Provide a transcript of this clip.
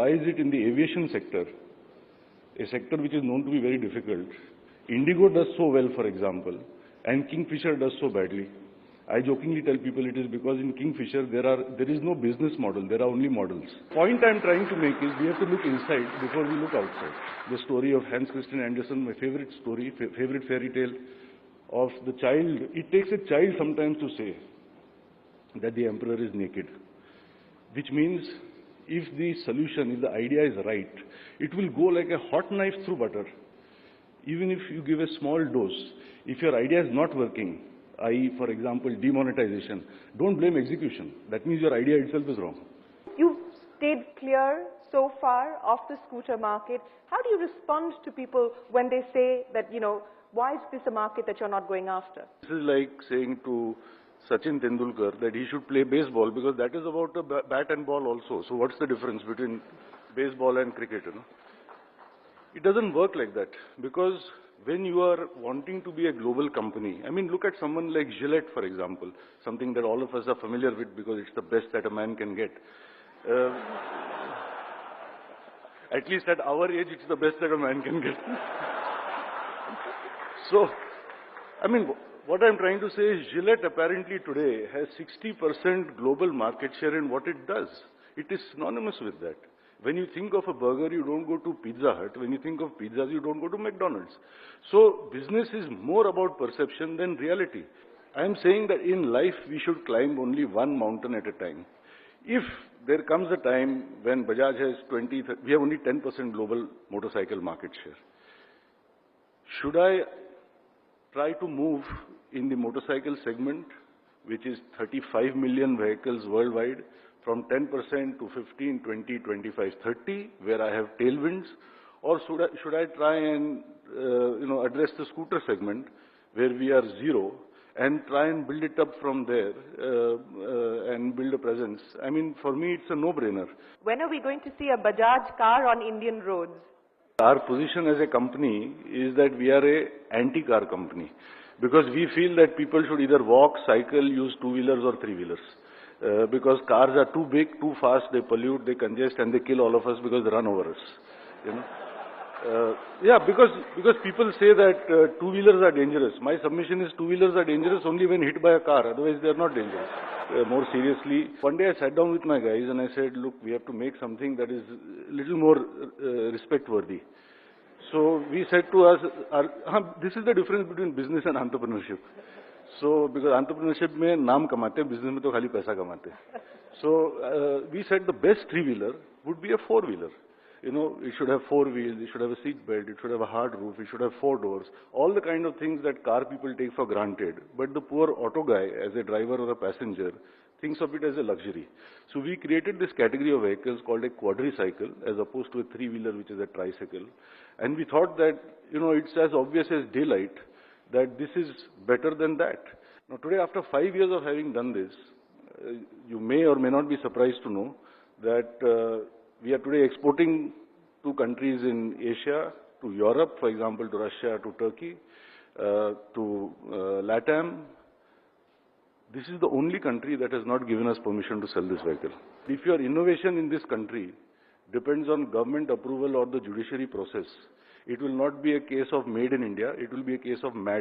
why is it in the aviation sector, a sector which is known to be very difficult, Indigo does so well, for example, and Kingfisher does so badly. I jokingly tell people it is because in Kingfisher there is no business model, there are only models. Point I'm trying to make is we have to look inside before we look outside. The story of Hans Christian Andersen, my favorite story, favorite fairy tale of the child. It takes a child sometimes to say that the emperor is naked, which means if the solution, if the idea is right, it will go like a hot knife through butter. Even if you give a small dose, if your idea is not working, i.e., for example, demonetization, don't blame execution. That means your idea itself is wrong. You've stayed clear so far of the scooter market. How do you respond to people when they say that, why is this a market that you're not going after? This is like saying to Sachin Tendulkar that he should play baseball because that is about a bat and ball also. So what's the difference between baseball and cricket? It doesn't work like that, because when you are wanting to be a global company, I mean, look at someone like Gillette, for example, something that all of us are familiar with because it's the best that a man can get. At least at our age, it's the best that a man can get. So, I mean, what I'm trying to say is Gillette apparently today has 60% global market share in what it does. It is synonymous with that. When you think of a burger, you don't go to Pizza Hut. When you think of pizzas, you don't go to McDonald's. So business is more about perception than reality. I am saying that in life, we should climb only one mountain at a time. If there comes a time when Bajaj has 20, we have only 10% global motorcycle market share. Should I try to move in the motorcycle segment, which is 35 million vehicles worldwide, from 10% to 15, 20, 25, 30, where I have tailwinds, or should I try and address the scooter segment, where we are zero, and try and build it up from there and build a presence? I mean, for me, it's a no-brainer. When are we going to see a Bajaj car on Indian roads? Our position as a company is that we are a anti-car company, because we feel that people should either walk, cycle, use two-wheelers or three-wheelers. Because cars are too big, too fast, they pollute, they congest, and they kill all of us because they run over us. Yeah, because people say that two-wheelers are dangerous. My submission is two-wheelers are dangerous only when hit by a car, otherwise they are not dangerous. More seriously, one day I sat down with my guys and I said, look, we have to make something that is a little more respect-worthy. So we said to us, this is the difference between business and entrepreneurship. So, because entrepreneurship mein naam kamate, business mein to khali paisa kamate. So, we said the best three-wheeler would be a four-wheeler. It should have four wheels, it should have a seat belt, it should have a hard roof, it should have four doors. All the kind of things that car people take for granted. But the poor auto guy, as a driver or a passenger, thinks of it as a luxury. So we created this category of vehicles called a quadricycle, as opposed to a three-wheeler, which is a tricycle. And we thought that, it's as obvious as daylight that this is better than that. Now today, after 5 years of having done this, you may or may not be surprised to know that we are today exporting to countries in Asia, to Europe, for example, to Russia, to Turkey, to LATAM. This is the only country that has not given us permission to sell this vehicle. If your innovation in this country depends on government approval or the judiciary process, it will not be a case of made in India, it will be a case of mad